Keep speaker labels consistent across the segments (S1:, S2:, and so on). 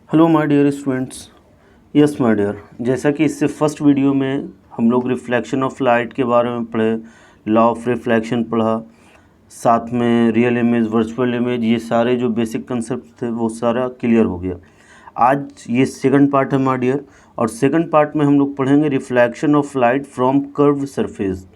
S1: Hello my dear students. Yes my dear, जैसा कि इससे फर्स्ट वीडियो में हम लोग रिफ्लेक्शन ऑफ लाइट के बारे में पढ़े, लॉ ऑफ रिफ्लेक्शन पढ़ा, साथ में रियल इमेज, वर्चुअल इमेज, ये सारे जो बेसिक कंसेप्ट थे वो सारा क्लियर हो गया। आज ये सेकंड पार्ट है माय डियर, और सेकंड पार्ट में हम लोग पढ़ेंगे reflection of light from curve surface.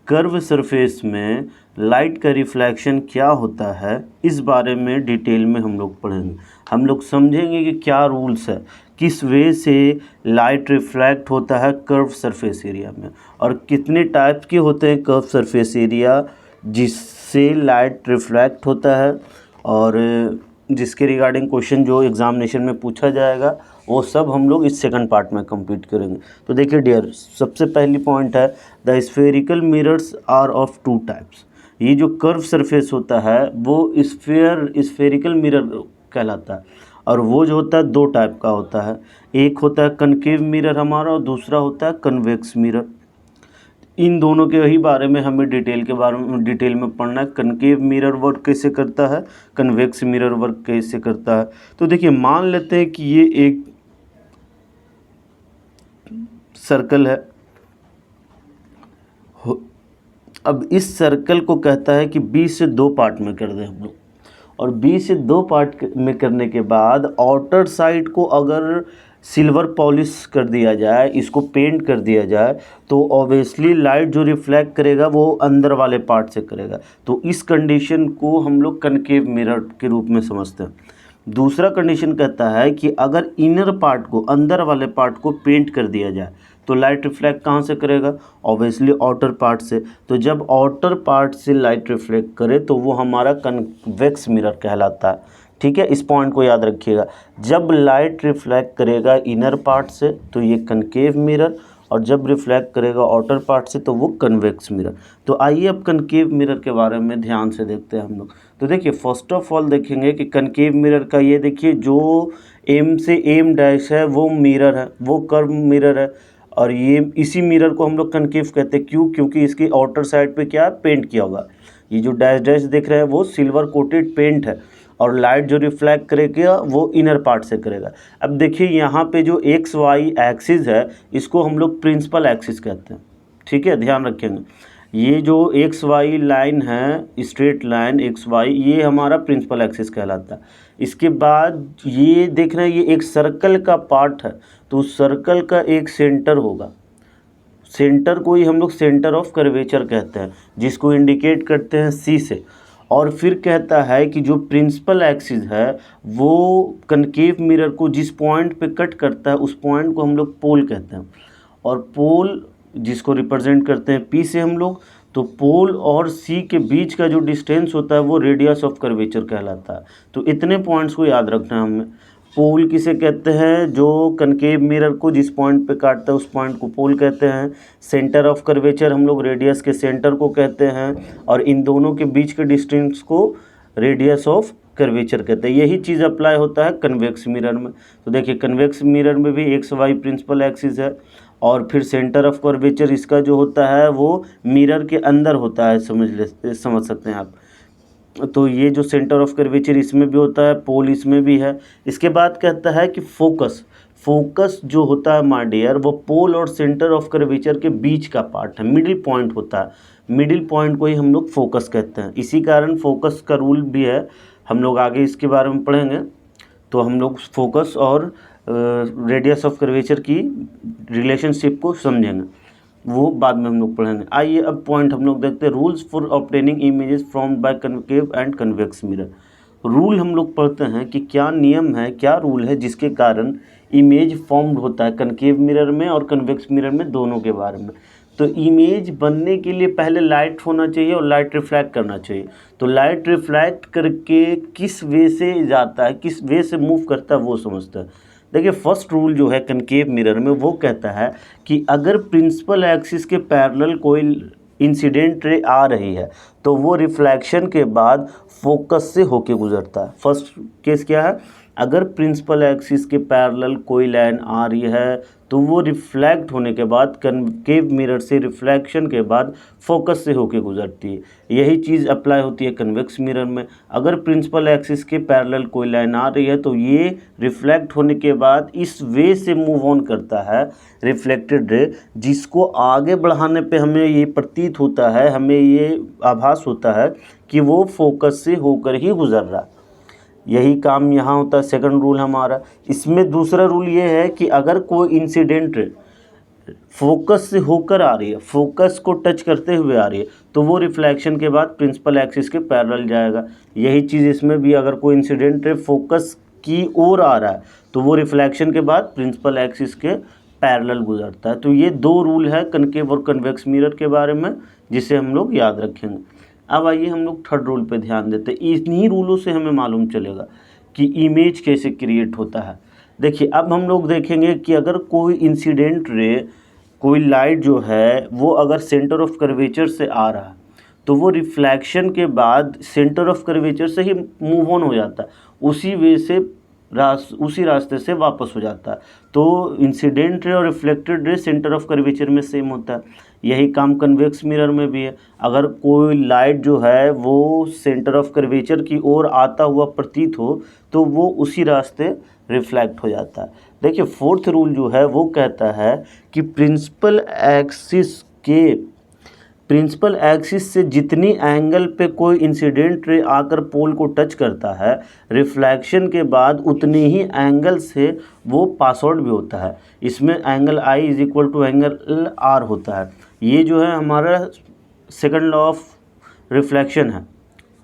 S1: Curve surface में लाइट का रिफ्लेक्शन क्या होता है, इस बारे में डिटेल में हम लोग पढ़ेंगे। हम लोग समझेंगे कि क्या रूल्स है, किस वे से लाइट रिफ्लेक्ट होता है कर्व सरफेस एरिया में, और कितने टाइप्स के होते हैं कर्व सरफेस एरिया जिससे लाइट रिफ्लेक्ट होता है, और जिसके रिगार्डिंग क्वेश्चन जो एग्जामिनेशन में पूछा जाएगा वो सब हम लोग इस सेकंड पार्ट में कंप्लीट करेंगे। तो देखिए डियर, सबसे पहली पॉइंट है the spherical mirrors are of two types. ये जो कर्व सरफेस होता है वो स्फेरिकल मिरर कहलाता है, और वो जो होता है दो टाइप का होता है। एक होता है कनकेव मिरर हमारा, और दूसरा होता है कन्वेक्स मिरर। इन दोनों के ही बारे में हमें डिटेल में पढ़ना है। कनकेव मिरर वर्क कैसे करता है, कन्वेक्स मिरर वर्क कैसे करता है। तो देखिए, मान लेते हैं कि ये एक सर्कल है। अब इस सर्कल को कहता है कि 20 से 2 पार्ट में कर दें हम लोग, और 20 से 2 पार्ट में करने के बाद आउटर साइड को अगर सिल्वर पॉलिश कर दिया जाए, इसको पेंट कर दिया जाए, तो ऑब्वियसली लाइट जो रिफ्लेक्ट करेगा वो अंदर वाले पार्ट से करेगा। तो इस कंडीशन को हम लोग कनकेव मिरर के रूप में समझते हैं। दूसरा कंडीशन कहता है कि अगर इनर पार्ट को, अंदर वाले पार्ट को पेंट कर दिया जाए, तो लाइट रिफ्लेक्ट कहाँ से करेगा, ऑब्वियसली आउटर पार्ट से। तो जब आउटर पार्ट से लाइट रिफ्लेक्ट करे तो वो हमारा कन्वेक्स मिरर कहलाता है। ठीक है, इस पॉइंट को याद रखिएगा। जब लाइट रिफ्लेक्ट करेगा इनर पार्ट से तो ये कनकेव मिरर, और जब रिफ्लेक्ट करेगा आउटर पार्ट से तो वो कन्वेक्स मिरर। तो आइए अब कनकेव मिरर के बारे में ध्यान से देखते हैं हम लोग। तो देखिए, फर्स्ट ऑफ ऑल देखेंगे कि कनकेव मिरर का ये देखिए, जो एम से एम डैश है वो मिरर है, वो कर्व मिरर है, और ये इसी मिरर को हम लोग कनकेव कहते हैं। क्यों? क्योंकि इसकी आउटर साइड पे क्या है, पेंट किया होगा। ये जो डैश डैश दिख रहा है वो सिल्वर कोटेड पेंट है, और लाइट जो रिफ्लेक्ट करेगा वो इनर पार्ट से करेगा। अब देखिए, यहाँ पे जो एक्स वाई एक्सिस है इसको हम लोग प्रिंसिपल एक्सिस कहते हैं। ठीक है, ध्यान रखेंगे। ये जो एक्स वाई लाइन है, स्ट्रेट लाइन एक्स वाई, ये हमारा प्रिंसिपल एक्सिस कहलाता है। इसके बाद ये देख रहे हैं, ये एक सर्कल का पार्ट है, तो उस सर्कल का एक सेंटर होगा। सेंटर को ही हम लोग सेंटर ऑफ कर्वेचर कहते हैं, जिसको इंडिकेट करते हैं सी से। और फिर कहता है कि जो प्रिंसिपल एक्सिस है वो कनकेव मिरर को जिस पॉइंट पे कट करता है उस पॉइंट को हम लोग पोल कहते हैं, और पोल जिसको रिप्रेजेंट करते हैं पी से हम लोग। तो पोल और सी के बीच का जो डिस्टेंस होता है वो रेडियस ऑफ कर्वेचर कहलाता है। तो इतने पॉइंट्स को याद रखना है हमें। पोल किसे कहते हैं, जो कनकेव मिरर को जिस पॉइंट पे काटता है उस पॉइंट को पोल कहते हैं। सेंटर ऑफ कर्वेचर हम लोग रेडियस के सेंटर को कहते हैं, और इन दोनों के बीच के डिस्टेंस को रेडियस ऑफ कर्वेचर कहते हैं। यही चीज़ अप्लाई होता है कन्वेक्स मिरर में। तो देखिए, कन्वेक्स मिरर में भी एक्स वाई प्रिंसिपल एक्सिस है, और फिर सेंटर ऑफ कर्वेचर इसका जो होता है वो मिरर के अंदर होता है, समझ सकते हैं आप। तो ये जो सेंटर ऑफ कर्वेचर इसमें भी होता है, पोल इसमें भी है। इसके बाद कहता है कि फोकस जो होता है माय डियर, वो पोल और सेंटर ऑफ कर्वेचर के बीच का पार्ट है, मिडिल पॉइंट होता है। मिडिल पॉइंट को ही हम लोग फोकस कहते हैं। इसी कारण फोकस का रूल भी है, हम लोग आगे इसके बारे में पढ़ेंगे। तो हम लोग फोकस और रेडियस ऑफ कर्वेचर की रिलेशनशिप को समझेंगे, वो बाद में हम लोग पढ़ेंगे। आइए अब पॉइंट हम लोग देखते हैं, rules for obtaining images formed by concave and convex mirror. Rule हम लोग पढ़ते हैं कि क्या नियम है, क्या रूल है जिसके कारण इमेज फॉर्म्ड होता है कनकेव मिरर में और कन्वेक्स मिरर में, दोनों के बारे में। तो इमेज बनने के लिए पहले लाइट होना चाहिए और लाइट रिफ्लेक्ट करना चाहिए। तो लाइट रिफ्लेक्ट करके किस वे से जाता है, किस वे से मूव करता है, वो समझता है। देखिए, फर्स्ट रूल जो है कनकेव मिरर में वो कहता है कि अगर प्रिंसिपल एक्सिस के पैरेलल कोई इंसिडेंट रे आ रही है तो वो रिफ्लेक्शन के बाद फोकस से होके गुजरता है। फर्स्ट केस क्या है, अगर प्रिंसिपल एक्सिस के पैरेलल कोई लाइन आ रही है तो वो रिफ्लेक्ट होने के बाद कनकेव मिरर से रिफ्लेक्शन के बाद फोकस से होके गुजरती है। यही चीज़ अप्लाई होती है कन्वेक्स मिरर में। अगर प्रिंसिपल एक्सिस के पैरेलल कोई लाइन आ रही है तो ये रिफ्लेक्ट होने के बाद इस वे से मूव ऑन करता है रिफ्लेक्टेड रे, जिसको आगे बढ़ाने पे हमें ये प्रतीत होता है, हमें ये आभास होता है कि वो फोकस से होकर ही गुजर रहा है। यही काम यहाँ होता है। सेकंड रूल हमारा, इसमें दूसरा रूल ये है कि अगर कोई इंसिडेंट फोकस से होकर आ रही है, फोकस को टच करते हुए आ रही है, तो वो रिफ्लेक्शन के बाद प्रिंसिपल एक्सिस के पैरेलल जाएगा। यही चीज़ इसमें भी, अगर कोई इंसिडेंट फोकस की ओर आ रहा है तो वो रिफ्लेक्शन के बाद प्रिंसिपल एक्सिस के पैरेलल गुजरता है। तो ये दो रूल है कनकेव और कन्वेक्स मिरर के बारे में, जिसे हम लोग याद रखेंगे। अब आइए हम लोग थर्ड रूल पे ध्यान देते हैं। इन्हीं रूलों से हमें मालूम चलेगा कि इमेज कैसे क्रिएट होता है। देखिए, अब हम लोग देखेंगे कि अगर कोई इंसिडेंट रे, कोई लाइट जो है वो अगर सेंटर ऑफ कर्वेचर से आ रहा है तो वो रिफ्लेक्शन के बाद सेंटर ऑफ कर्वेचर से ही मूव ऑन हो जाता है, उसी वे से उसी रास्ते से वापस हो जाता है। तो इंसिडेंट रे और reflected ray centre of curvature में सेम होता है। यही काम कन्वेक्स मिरर में भी है। अगर कोई लाइट जो है वो सेंटर ऑफ कर्वेचर की ओर आता हुआ प्रतीत हो तो वो उसी रास्ते रिफ्लेक्ट हो जाता है। देखिए, फोर्थ रूल जो है वो कहता है कि प्रिंसिपल एक्सिस से जितनी एंगल पे कोई इंसिडेंट रे आकर पोल को टच करता है, रिफ्लेक्शन के बाद उतनी ही एंगल से वो पास आउट भी होता है। इसमें angle I is equal to angle R होता है। ये जो है हमारा सेकंड लॉ ऑफ रिफ्लेक्शन है।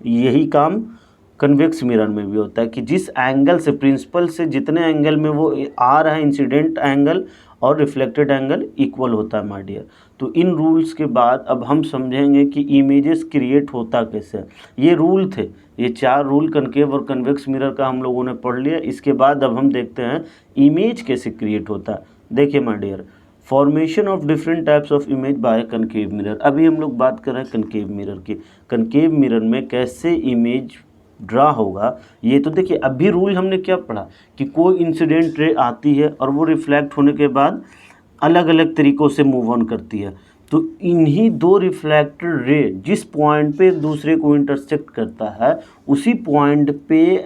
S1: यही काम कन्वेक्स मिरर में भी होता है कि जिस एंगल से, प्रिंसिपल से जितने एंगल में वो आ रहा है, इंसिडेंट एंगल और रिफ्लेक्टेड एंगल इक्वल होता है माय डियर। तो इन रूल्स के बाद अब हम समझेंगे कि इमेजेस क्रिएट होता कैसे। ये रूल थे, ये 4 रूल कनकेव और कन्वेक्स मिरर का हम लोगों ने पढ़ लिया। इसके बाद अब हम देखते हैं इमेज कैसे क्रिएट होता है। देखिए my dear, formation of different types of image by concave mirror. अभी हम लोग बात कर रहे हैं कनकेव मिरर की। कनकेव मिरर में कैसे इमेज ड्रा होगा, ये तो देखिए अभी रूल हमने क्या पढ़ा कि कोई इंसिडेंट रे आती है और वो रिफ्लेक्ट होने के बाद अलग अलग तरीक़ों से मूव ऑन करती है। तो इन्हीं दो रिफ्लेक्टेड रे जिस पॉइंट पे एक दूसरे को इंटरसेक्ट करता है, उसी पॉइंट पे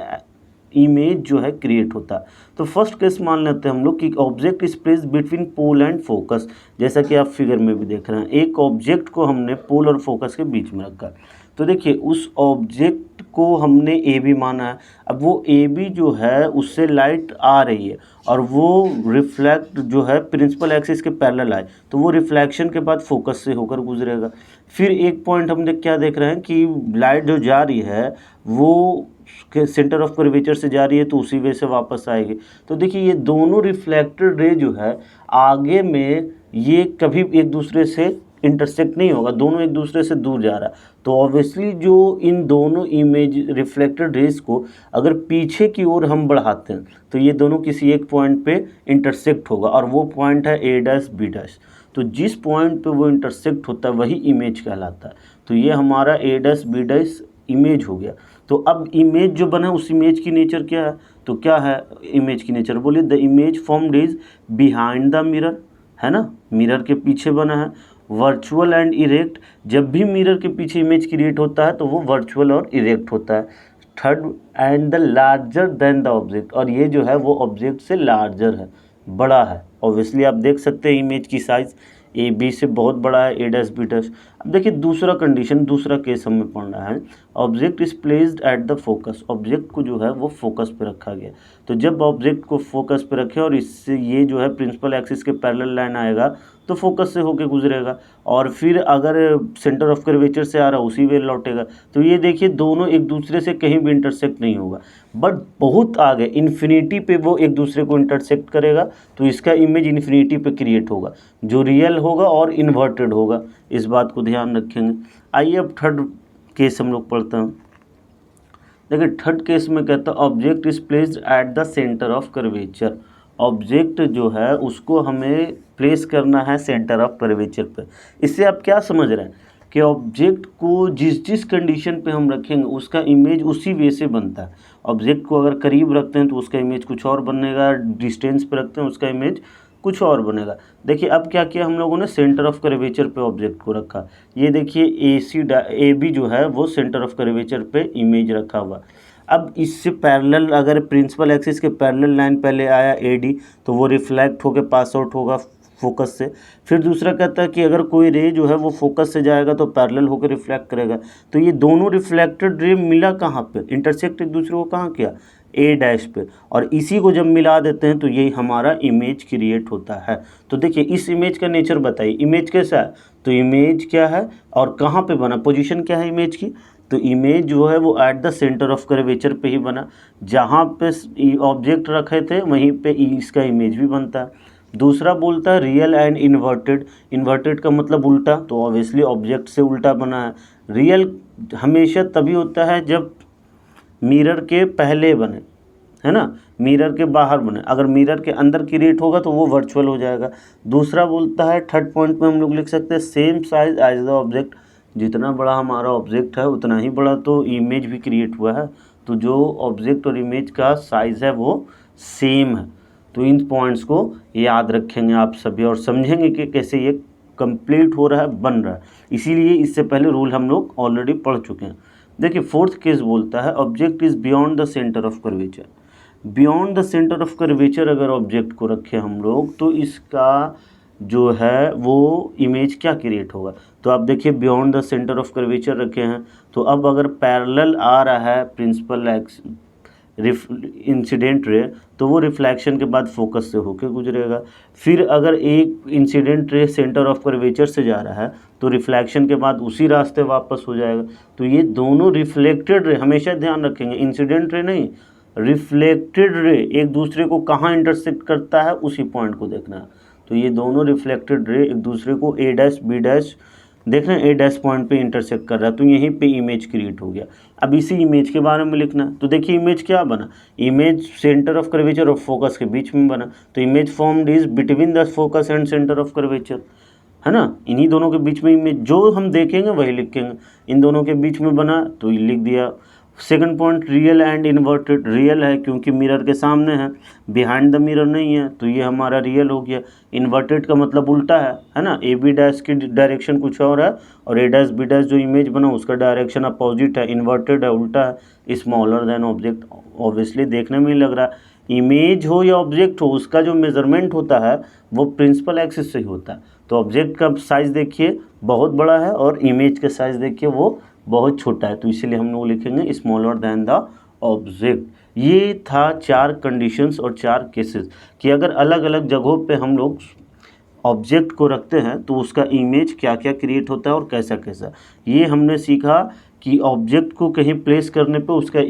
S1: इमेज जो है क्रिएट होता है। तो फर्स्ट केस मान लेते हैं हम लोग कि object is placed between pole and focus. जैसा कि आप फिगर में भी देख रहे हैं, एक ऑब्जेक्ट को हमने पोल और फोकस के बीच में रखा। तो देखिए, उस ऑब्जेक्ट को हमने ए बी माना है। अब वो ए बी जो है उससे लाइट आ रही है और वो रिफ्लेक्ट जो है प्रिंसिपल एक्सिस के पैरेलल आए, तो वो रिफ्लेक्शन के बाद फोकस से होकर गुजरेगा। फिर एक पॉइंट हम क्या देख रहे हैं कि लाइट जो जा रही है वो सेंटर ऑफ कर्वेचर से जा रही है, तो उसी वे से वापस आएगी। तो देखिए, ये दोनों रिफ्लेक्टेड रे जो है आगे में ये कभी एक दूसरे से इंटरसेक्ट नहीं होगा, दोनों एक दूसरे से दूर जा रहा है। तो ऑब्वियसली जो इन दोनों इमेज रिफ्लेक्टेड रेज को अगर पीछे की ओर हम बढ़ाते हैं तो ये दोनों किसी एक पॉइंट पे इंटरसेक्ट होगा, और वो पॉइंट है ए डैश बी डैश। तो जिस पॉइंट पे वो इंटरसेक्ट होता है वही इमेज कहलाता है। तो ये हमारा ए डैश बी डैश इमेज हो गया। तो अब इमेज जो बना उस इमेज की नेचर क्या है, तो क्या है इमेज की नेचर, बोलिए the image formed is behind the mirror, है ना, मिरर के पीछे बना है। वर्चुअल एंड इरेक्ट, जब भी मिरर के पीछे इमेज क्रिएट होता है तो वो वर्चुअल और इरेक्ट होता है। Third, and the larger than the object, और ये जो है वो ऑब्जेक्ट से लार्जर है, बड़ा है। ऑब्वियसली आप देख सकते हैं इमेज की साइज़ ए बी से बहुत बड़ा है, ए डैश बी डैश। अब देखिए दूसरा कंडीशन, दूसरा केस हमें पढ़ना है। Object is placed at the focus, object को जो है वो फोकस पे रखा गया। तो जब ऑब्जेक्ट को फोकस पे रखे और इससे ये जो है प्रिंसिपल एक्सिस के पैरेलल लाइन आएगा तो फोकस से होके गुजरेगा, और फिर अगर सेंटर ऑफ कर्वेचर से आ रहा उसी वे लौटेगा। तो ये देखिए दोनों एक दूसरे से कहीं भी इंटरसेक्ट नहीं होगा, बट बहुत आगे इन्फिनिटी पे वो एक दूसरे को इंटरसेक्ट करेगा, तो इसका इमेज इन्फिनिटी पे क्रिएट होगा, जो रियल होगा और इन्वर्टेड होगा। इस बात को ध्यान रखेंगे। आइए अब थर्ड केस हम लोग पढ़ते हैं। देखिए थर्ड केस में कहता है object is placed at the centre of curvature. Object जो है उसको हमें प्लेस करना है सेंटर ऑफ कर्वेचर पे। इससे आप क्या समझ रहे हैं कि ऑब्जेक्ट को जिस जिस कंडीशन पे हम रखेंगे उसका इमेज उसी वे से बनता है। ऑब्जेक्ट को अगर करीब रखते हैं तो उसका इमेज कुछ और बनेगा, डिस्टेंस पे रखते हैं उसका इमेज कुछ और बनेगा। देखिए अब क्या किया हम लोगों ने, सेंटर ऑफ कर्वेचर पे ऑब्जेक्ट को रखा। ये देखिए ए बी जो है वो सेंटर ऑफ कर्वेचर पे इमेज रखा हुआ। अब इससे पैरेलल अगर प्रिंसिपल एक्सिस के पैरेलल लाइन पहले आया AD तो वो रिफ्लेक्ट होकर पास आउट होगा फोकस से। फिर दूसरा कहता है कि अगर कोई रे जो है वो फोकस से जाएगा तो पैरेलल होकर रिफ्लेक्ट करेगा। तो ये दोनों रिफ्लेक्टेड रे मिला कहाँ पे, इंटरसेक्ट एक दूसरे को कहाँ किया, A' पे, और इसी को जब मिला देते हैं तो यही हमारा इमेज क्रिएट होता है। तो देखिए इस इमेज का नेचर बताइए, इमेज कैसा है, तो इमेज क्या है और कहाँ पे बना, पोजीशन क्या है इमेज की, तो इमेज जो है वो at the centre of curvature पे ही बना। जहाँ पे ऑब्जेक्ट रखे थे वहीं पे इसका इमेज भी बनता है। दूसरा बोलता है रियल एंड इन्वर्टेड। इन्वर्टेड का मतलब उल्टा, तो ऑब्वियसली ऑब्जेक्ट से उल्टा बना है। रियल हमेशा तभी होता है जब मिरर के पहले बने, है ना, मिरर के बाहर बने। अगर मिरर के अंदर क्रिएट होगा तो वो वर्चुअल हो जाएगा। दूसरा बोलता है, थर्ड पॉइंट में हम लोग लिख सकते हैं same size as the object. जितना बड़ा हमारा ऑब्जेक्ट है उतना ही बड़ा तो इमेज भी क्रिएट हुआ है। तो जो ऑब्जेक्ट और इमेज का साइज़ है वो सेम है। तो इन पॉइंट्स को याद रखेंगे आप सभी और समझेंगे कि कैसे ये कंप्लीट हो रहा है, बन रहा है। इसीलिए इससे पहले रूल हम लोग ऑलरेडी पढ़ चुके हैं। देखिए फोर्थ केस बोलता है object is beyond the centre of curvature. Beyond the centre of curvature अगर ऑब्जेक्ट को रखें हम लोग तो इसका जो है वो इमेज क्या क्रिएट होगा। तो आप देखिए beyond the centre of curvature रखे हैं, तो अब अगर पैरेलल आ रहा है प्रिंसिपल एक्स इंसिडेंट रे तो वो रिफ्लेक्शन के बाद फोकस से होकर गुजरेगा। फिर अगर एक incident ray centre of curvature से जा रहा है तो रिफ्लेक्शन के बाद उसी रास्ते वापस हो जाएगा। तो ये दोनों रिफ्लेक्टेड रे, हमेशा ध्यान रखेंगे इंसिडेंट रे नहीं, रिफ्लेक्टेड रे एक दूसरे को कहाँ इंटरसेक्ट करता है उसी पॉइंट को देखना है। तो ये दोनों रिफ्लेक्टेड रे एक दूसरे को A' B' देख रहे हैं, A' पॉइंट पे इंटरसेक्ट कर रहा है, तो यहीं पे इमेज क्रिएट हो गया। अब इसी इमेज के बारे में लिखना है। तो देखिए इमेज क्या बना, इमेज सेंटर ऑफ कर्वेचर और फोकस के बीच में बना। तो image formed is between the focus and centre of curvature, है ना, इन्हीं दोनों के बीच में इमेज जो हम देखेंगे वही लिखेंगे। इन दोनों के बीच में बना तो ये लिख दिया। Second point real and inverted. Real है क्योंकि मिरर के सामने है, बिहाइंड द मिरर नहीं है, तो ये हमारा रियल हो गया। इन्वर्टेड का मतलब उल्टा है ना, AB' की डायरेक्शन कुछ और है और A' B' जो इमेज बना उसका डायरेक्शन अपोजिट है, इन्वर्टेड है, उल्टा है, स्मॉलर देन ऑब्जेक्ट। ऑब्वियसली देखने में ही लग रहा है, इमेज हो या ऑब्जेक्ट हो उसका जो मेजरमेंट होता है वो प्रिंसिपल एक्सिस से ही होता है। तो ऑब्जेक्ट का साइज़ देखिए बहुत बड़ा है और इमेज का साइज़ देखिए वो बहुत छोटा है, तो इसीलिए हम लोग लिखेंगे स्मॉलर दैन द ऑब्जेक्ट। ये था 4 कंडीशंस और 4 केसेस कि अगर अलग अलग जगहों पे हम लोग ऑब्जेक्ट को रखते हैं तो उसका इमेज क्या क्या क्रिएट होता है और कैसा कैसा। ये हमने सीखा कि ऑब्जेक्ट को कहीं प्लेस करने पे उसका